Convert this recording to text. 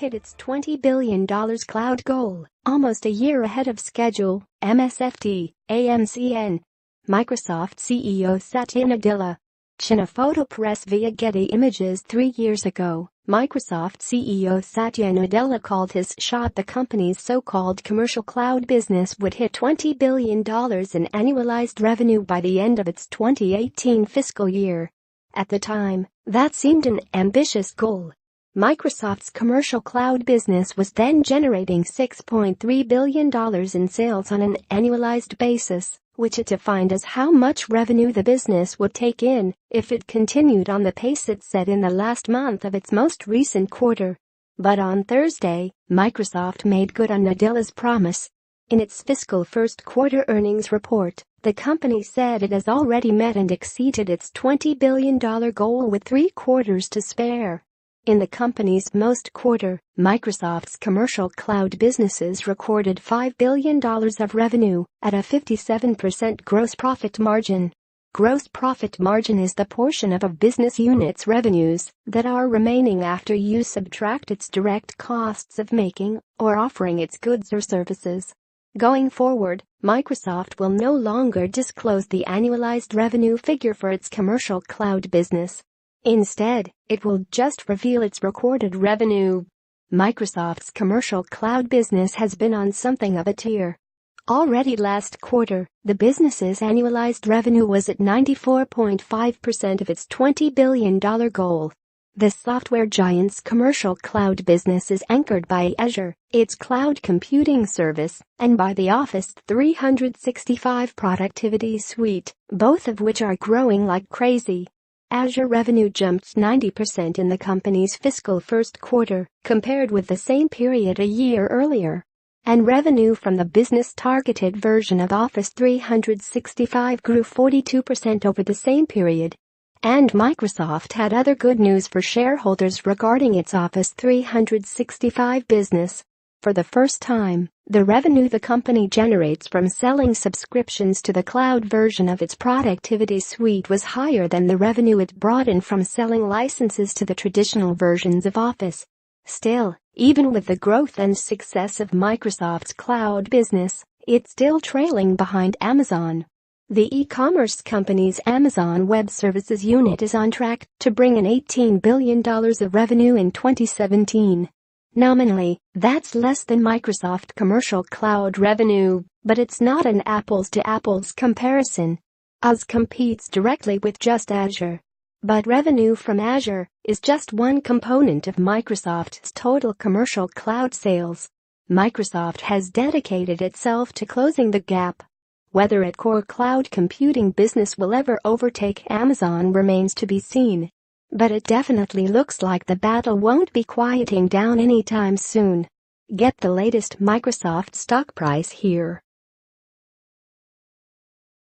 hit its $20 billion cloud goal, almost a year ahead of schedule, MSFT, AMZN. Microsoft CEO Satya Nadella. China photo press via Getty Images 3 years ago, Microsoft CEO Satya Nadella called his shot the company's so-called commercial cloud business would hit $20 billion in annualized revenue by the end of its 2018 fiscal year. At the time, that seemed an ambitious goal. Microsoft's commercial cloud business was then generating $6.3 billion in sales on an annualized basis, which it defined as how much revenue the business would take in if it continued on the pace it set in the last month of its most recent quarter. But on Thursday, Microsoft made good on Nadella's promise. In its fiscal first quarter earnings report, the company said it has already met and exceeded its $20 billion goal with 3 quarters to spare. In the company's most quarter, Microsoft's commercial cloud businesses recorded $5 billion of revenue at a 57% gross profit margin. Gross profit margin is the portion of a business unit's revenues that are remaining after you subtract its direct costs of making or offering its goods or services. Going forward, Microsoft will no longer disclose the annualized revenue figure for its commercial cloud business. Instead, it will just reveal its recorded revenue. Microsoft's commercial cloud business has been on something of a tear. Already last quarter, the business's annualized revenue was at 94.5% of its $20 billion goal. The software giant's commercial cloud business is anchored by Azure, its cloud computing service, and by the Office 365 productivity suite, both of which are growing like crazy. Azure revenue jumped 90% in the company's fiscal first quarter, compared with the same period a year earlier. And revenue from the business-targeted version of Office 365 grew 42% over the same period. And Microsoft had other good news for shareholders regarding its Office 365 business. For the first time, the revenue the company generates from selling subscriptions to the cloud version of its productivity suite was higher than the revenue it brought in from selling licenses to the traditional versions of Office. Still, even with the growth and success of Microsoft's cloud business, it's still trailing behind Amazon. The e-commerce company's Amazon Web Services unit is on track to bring in $18 billion of revenue in 2017. Nominally, that's less than Microsoft commercial cloud revenue, but it's not an apples-to-apples comparison. Oz competes directly with just Azure. But revenue from Azure is just one component of Microsoft's total commercial cloud sales. Microsoft has dedicated itself to closing the gap. Whether its core cloud computing business will ever overtake Amazon remains to be seen. But it definitely looks like the battle won't be quieting down anytime soon. Get the latest Microsoft stock price here.